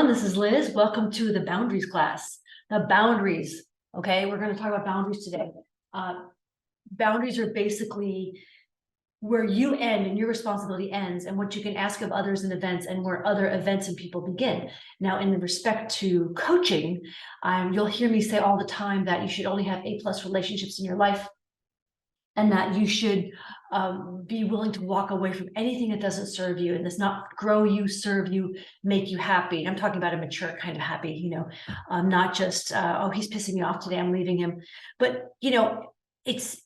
everyone, this is Liz. Welcome to the boundaries class. The boundaries, okay? We're going to talk about boundaries today. Boundaries are basically where you end and your responsibility ends and what you can ask of others in events and where other events and people begin. Now, in respect to coaching, you'll hear me say all the time that you should only have A+ relationships in your life, and that you should be willing to walk away from anything that doesn't serve you and does not grow you, serve you, make you happy. And I'm talking about a mature kind of happy, not just, oh, he's pissing me off today, I'm leaving him. But, it's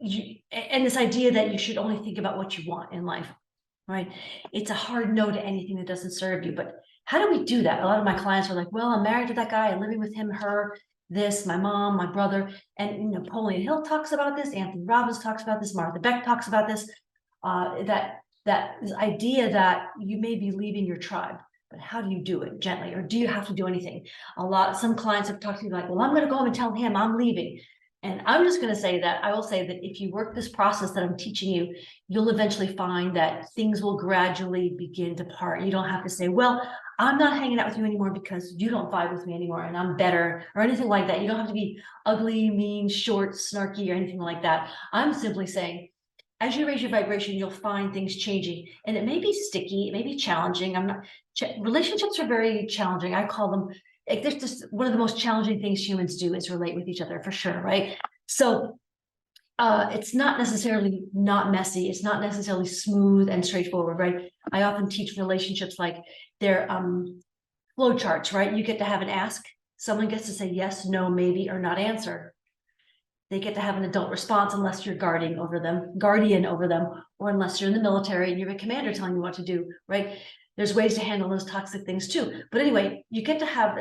and this idea that you should only think about what you want in life, right? It's a hard no to anything that doesn't serve you. But how do we do that? A lot of my clients are like, well, I'm married to that guy, I'm living with him, her, this, my mom, my brother, and Napoleon Hill talks about this, Anthony Robbins talks about this, Martha Beck talks about this, that idea that you may be leaving your tribe, but how do you do it gently, or do you have to do anything? Some clients have talked to me like, well, I'm going to go home and tell him I'm leaving. And I'm just going to say that I will say that if you work this process that I'm teaching you, you'll eventually find that things will gradually begin to part. You don't have to say, well, I'm not hanging out with you anymore because you don't vibe with me anymore and I'm better, or anything like that. You don't have to be ugly, mean, short, snarky, or anything like that. I'm simply saying, as you raise your vibration, you'll find things changing, and it may be sticky, it may be challenging. Relationships are very challenging. I call them, there's just one of the most challenging things humans do is relate with each other, for sure, right? So it's not necessarily not messy. It's not necessarily smooth and straightforward, right? I often teach relationships like they're flow charts, right? You get to have an ask. Someone gets to say yes, no, maybe, or not answer. They get to have an adult response unless you're guardian over them, or unless you're in the military and you're a commander telling you what to do, right? There's ways to handle those toxic things too. But anyway, you get to have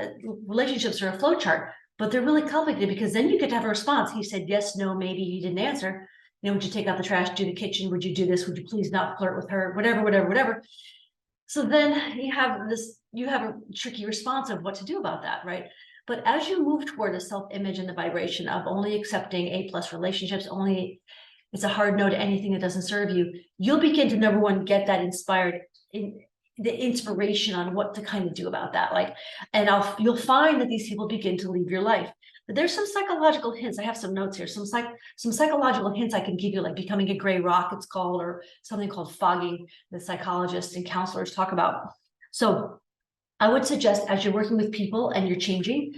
relationships are a flow chart, but they're really complicated because then you get to have a response. He said yes, no, maybe, he didn't answer. Would you take out the trash, do the kitchen? Would you do this? Would you please not flirt with her? Whatever. So then you have a tricky response of what to do about that, right? But as you move toward a self-image and the vibration of only accepting A+ relationships, it's a hard no to anything that doesn't serve you, you'll begin to, number one, get that the inspiration on what to kind of do about that. You'll find that these people begin to leave your life. But there's some psychological hints. I have some notes here, some psychological hints I can give you, like becoming a gray rock, it's called, or something called fogging, that psychologists and counselors talk about. So I would suggest, as you're working with people and you're changing,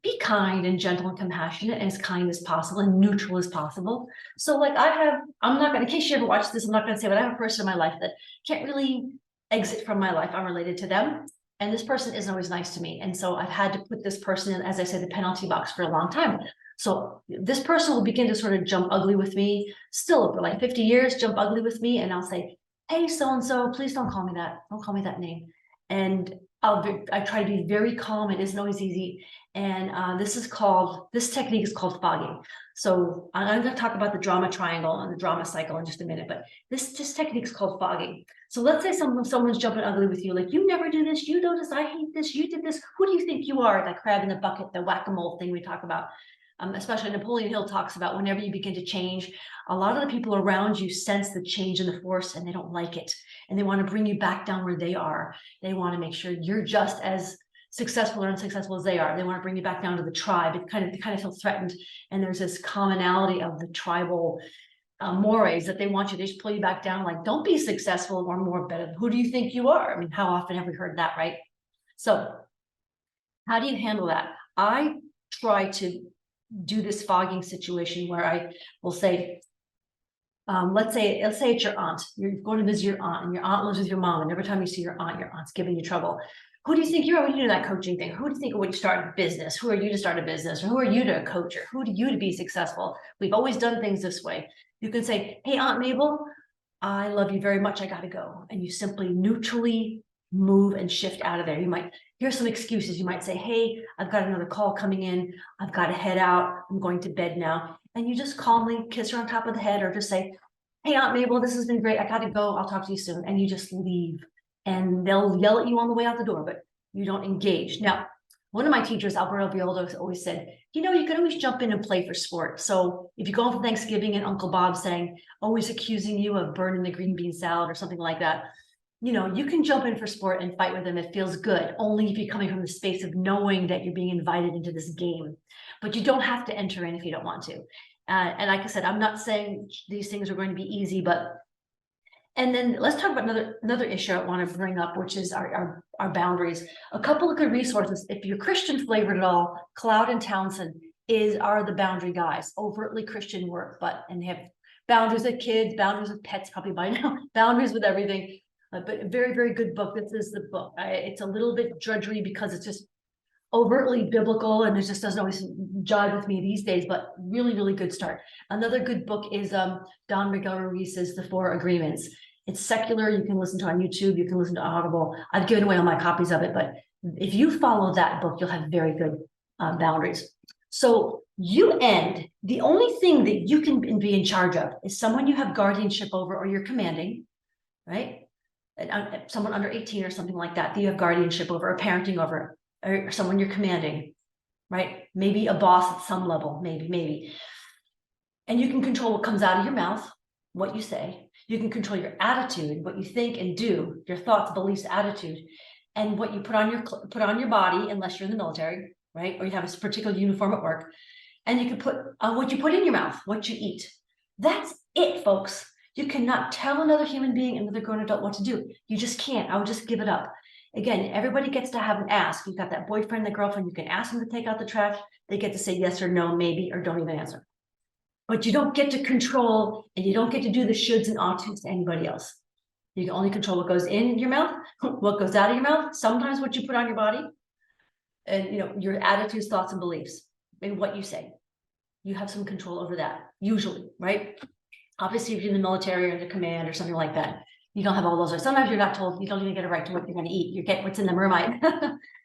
be kind and gentle and compassionate and as kind as possible and neutral as possible. So I'm not going to, in case you ever watch this, I'm not going to say, but I have a person in my life that can't really exit from my life. I'm related to them. And this person isn't always nice to me. And so I've had to put this person in, as I said, the penalty box for a long time. So this person will begin to sort of jump ugly with me, still for like 50 years, jump ugly with me. And I'll say, hey, so-and-so, please don't call me that. Don't call me that name. And I try to be very calm. It isn't always easy. And this technique is called fogging. So I'm going to talk about the drama triangle and the drama cycle in just a minute, but this technique is called fogging. So let's say someone's jumping ugly with you, like, you never do this, you do this, I hate this, you did this, who do you think you are? That crab in the bucket, the whack-a-mole thing we talk about. Especially Napoleon Hill talks about whenever you begin to change, a lot of the people around you sense the change in the force and they don't like it. And they want to bring you back down where they are. They want to make sure you're just as successful or unsuccessful as they are. They want to bring you back down to the tribe. They kind of feel threatened. And there's this commonality of the tribal mores that they want you to just pull you back down. Like, don't be successful or more better. Who do you think you are? I mean, how often have we heard that, right? So how do you handle that? I try to do this fogging situation where I will say, let's say it's your aunt. You're going to visit your aunt, and your aunt lives with your mom. And every time you see your aunt's giving you trouble. Who do you think you are when you do that coaching thing? Who do you think when you start a business? Who are you to start a business? Or who are you to coach? Or who do you to be successful? We've always done things this way. You can say, hey, Aunt Mabel, I love you very much. I got to go. And you simply neutrally move and shift out of there. You might hear some excuses. You might say, hey, I've got another call coming in. I've got to head out. I'm going to bed now. And you just calmly kiss her on top of the head, or just say, hey, Aunt Mabel, this has been great. I got to go. I'll talk to you soon. And you just leave. And they'll yell at you on the way out the door, but you don't engage. Now, one of my teachers, Alberto Villoldo, always said, you can always jump in and play for sport. So if you go home for Thanksgiving and Uncle Bob saying, always accusing you of burning the green bean salad or something like that, you know, you can jump in for sport and fight with them. It feels good, only if you're coming from the space of knowing that you're being invited into this game. But you don't have to enter in if you don't want to. And like I said, I'm not saying these things are going to be easy, but and then let's talk about another issue I want to bring up, which is our boundaries. A couple of good resources. If you're Christian flavored at all, Cloud and Townsend are the boundary guys, overtly Christian work, and they have boundaries with kids, boundaries with pets, probably by now, boundaries with everything. But a very, very good book. This is the book. It's a little bit drudgery because it's just overtly biblical and it just doesn't always jive with me these days, but really, really good start. Another good book is Don Miguel Ruiz's The Four Agreements. It's secular. You can listen to on YouTube. You can listen to Audible. I've given away all my copies of it, but if you follow that book, you'll have very good boundaries. So the only thing that you can be in charge of is someone you have guardianship over or you're commanding, right? Someone under 18 or something like that you have guardianship over or parenting over, or someone you're commanding, right? Maybe a boss at some level, maybe. And you can control what comes out of your mouth, what you say. You can control your attitude, what you think and do, your thoughts, beliefs, attitude, and what you put on your body, unless you're in the military, right? Or you have a particular uniform at work. And you can put what you put in your mouth, what you eat. That's it, folks. You cannot tell another human being, another grown adult what to do. You just can't. I would just give it up. Again, everybody gets to have an ask. You've got that boyfriend, the girlfriend, you can ask them to take out the trash. They get to say yes or no, maybe, or don't even answer. But you don't get to control, and you don't get to do the shoulds and oughts to anybody else. You can only control what goes in your mouth, what goes out of your mouth, sometimes what you put on your body, and your attitudes, thoughts, and beliefs, and what you say. You have some control over that, usually, right? Obviously, if you're in the military or the command or something like that, you don't have all those. Sometimes you're not told, you don't even get a right to what you're going to eat. You get what's in the mermite.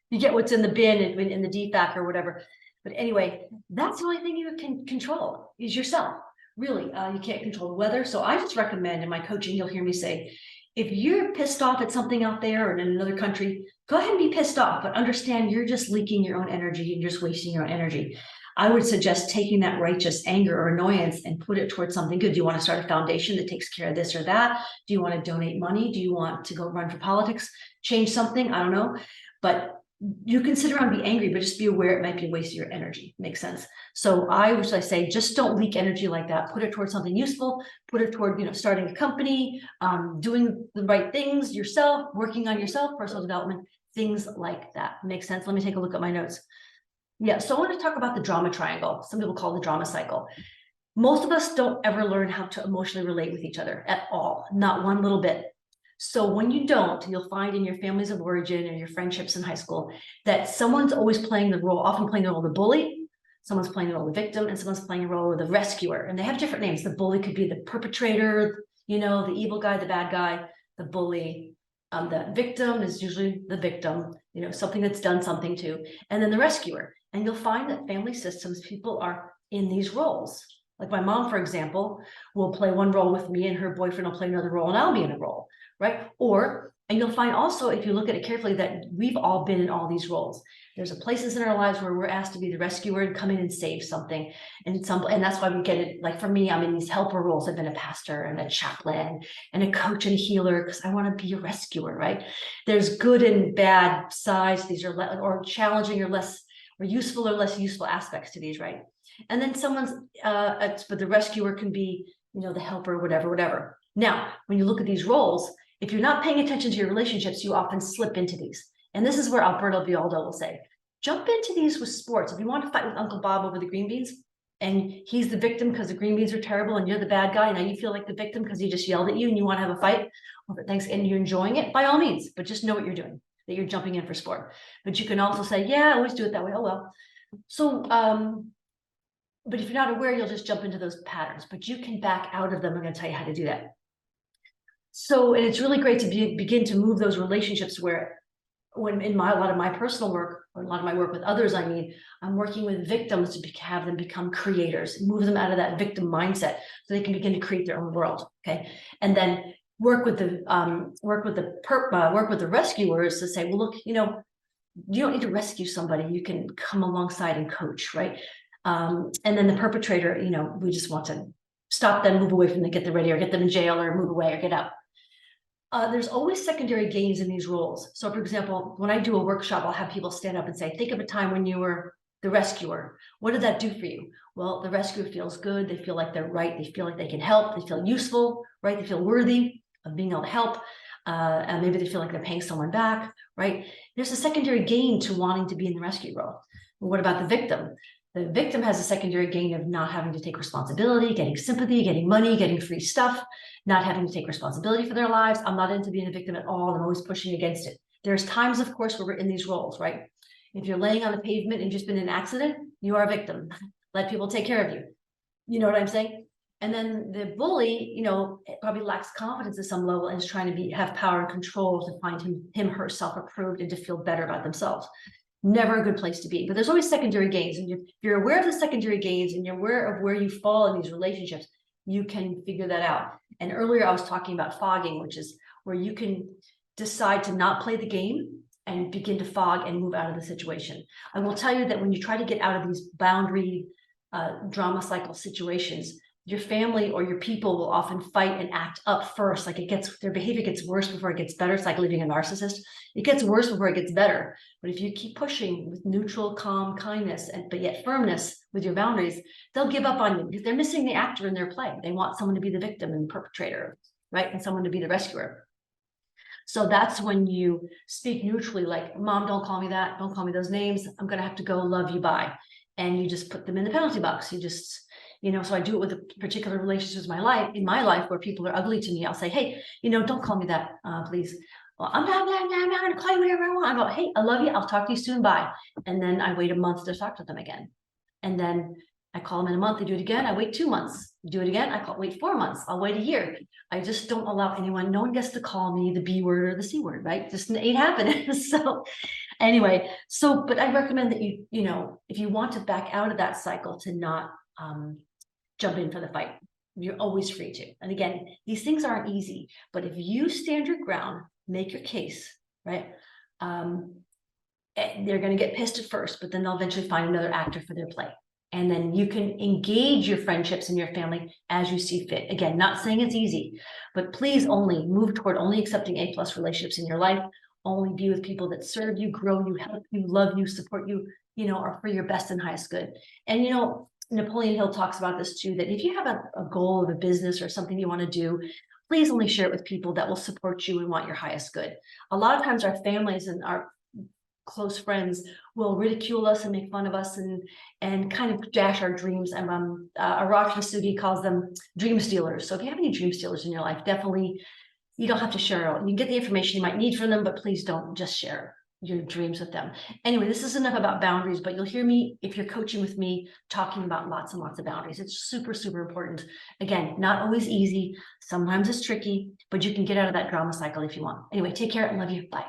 You get what's in the bin, in the DFAC or whatever. But anyway, that's the only thing you can control is yourself. Really, you can't control the weather. So I just recommend in my coaching, you'll hear me say, if you're pissed off at something out there or in another country, go ahead and be pissed off, but understand you're just leaking your own energy and you're just wasting your own energy. I would suggest taking that righteous anger or annoyance and put it towards something good. Do you want to start a foundation that takes care of this or that? Do you want to donate money? Do you want to go run for politics? Change something? I don't know. But you can sit around and be angry, but just be aware it might be a waste of your energy. Makes sense. So I say, just don't leak energy like that. Put it towards something useful. Put it toward, starting a company, doing the right things yourself, working on yourself, personal development, things like that. Makes sense. Let me take a look at my notes. Yeah, so I want to talk about the drama triangle. Some people call it the drama cycle. Most of us don't ever learn how to emotionally relate with each other at all, not one little bit. So when you don't, you'll find in your families of origin and your friendships in high school that someone's always playing the role, often playing the role of the bully, someone's playing the role of the victim, and someone's playing the role of the rescuer. And they have different names. The bully could be the perpetrator, the evil guy, the bad guy, the bully. The victim is usually the victim, something that's done something to, and then the rescuer. And you'll find that family systems, people are in these roles. Like my mom, for example, will play one role with me and her boyfriend will play another role and I'll be in a role, right? And you'll find also, if you look at it carefully, that we've all been in all these roles. There's places in our lives where we're asked to be the rescuer and come in and save something. And that's why we get it. Like for me, I'm in these helper roles. I've been a pastor and a chaplain and a coach and a healer because I want to be a rescuer, right? There's good and bad sides. These are or challenging or less or useful or less useful aspects to these, right? And then but the rescuer can be, the helper, whatever. Now, when you look at these roles, if you're not paying attention to your relationships, you often slip into these. And this is where Alberto Villoldo will say, jump into these with sports. If you want to fight with Uncle Bob over the green beans, and he's the victim because the green beans are terrible, and you're the bad guy, and now you feel like the victim because he just yelled at you and you want to have a fight over things, and you're enjoying it, by all means, but just know what you're doing, that you're jumping in for sport. But you can also say, yeah, I always do it that way. Oh, well. So, but if you're not aware, you'll just jump into those patterns, but you can back out of them. I'm going to tell you how to do that. So, and it's really great to begin to move those relationships where when in a lot of my personal work, or a lot of my work with others, I'm working with victims to have them become creators, move them out of that victim mindset so they can begin to create their own world. Okay. And then work with the rescuers to say, well, look, you don't need to rescue somebody. You can come alongside and coach, right? And then the perpetrator, we just want to stop them, move away from them, get them ready, or get them in jail, or move away, or get out. There's always secondary gains in these roles. So for example, when I do a workshop, I'll have people stand up and say, think of a time when you were the rescuer. What did that do for you? Well, the rescuer feels good. They feel like they're right. They feel like they can help. They feel useful, right? They feel worthy of being able to help. And maybe they feel like they're paying someone back, right? There's a secondary gain to wanting to be in the rescue role. But what about the victim? The victim has a secondary gain of not having to take responsibility, getting sympathy, getting money, getting free stuff, not having to take responsibility for their lives. I'm not into being a victim at all. I'm always pushing against it. There's times, of course, where we're in these roles, right? If you're laying on the pavement and just been in an accident, you are a victim. Let people take care of you. You know what I'm saying? And then the bully, you know, probably lacks confidence at some level and is trying to have power and control to find him herself approved and to feel better about themselves. Never a good place to be. But there's always secondary gains. And if you're aware of the secondary gains and you're aware of where you fall in these relationships, you can figure that out. And earlier I was talking about fogging, which is where you can decide to not play the game and begin to fog and move out of the situation. I will tell you that when you try to get out of these boundary drama cycle situations, your family or your people will often fight and act up first. Like their behavior gets worse before it gets better. It's like leaving a narcissist. It gets worse before it gets better. But if you keep pushing with neutral, calm, kindness, but yet firmness with your boundaries, they'll give up on you because they're missing the actor in their play. They want someone to be the victim and the perpetrator, right? And someone to be the rescuer. So that's when you speak neutrally, like, Mom, don't call me that. Don't call me those names. I'm going to have to go. Love you. Bye. And you just put them in the penalty box. You just, you know, so I do it with a particular relationships in my life where people are ugly to me. I'll say, hey, you know, don't call me that, please. Well, I'm not going to call you whatever I want. I go, hey, I love you. I'll talk to you soon. Bye. And then I wait a month to talk to them again. And then I call them in a month, they do it again. I wait 2 months, do it again. Wait 4 months. I'll wait a year. I just don't allow anyone, no one gets to call me the B word or the C word, right? Just ain't happening. So anyway, but I recommend that you know, if you want to back out of that cycle, to not jump in for the fight. You're always free to. And again, these things aren't easy, but if you stand your ground, make your case, right? They're going to get pissed at first, but then they'll eventually find another actor for their play. And then you can engage your friendships and your family as you see fit. Again, not saying it's easy, but please only move toward only accepting A+ relationships in your life. Only be with people that serve you, grow you, help you, love you, support you, you know, are for your best and highest good. And, you know, Napoleon Hill talks about this too, that if you have a goal of a business or something you want to do, please only share it with people that will support you and want your highest good. A lot of times our families and our close friends will ridicule us and make fun of us and kind of dash our dreams. And Arash Vasugi calls them dream stealers. So if you have any dream stealers in your life, definitely, you don't have to share it. You can get the information you might need from them, but please don't just share your dreams with them. Anyway, this is enough about boundaries, but you'll hear me, if you're coaching with me, talking about lots and lots of boundaries. It's super, super important. Again, not always easy. Sometimes it's tricky, but you can get out of that drama cycle if you want. Anyway, take care and love you. Bye.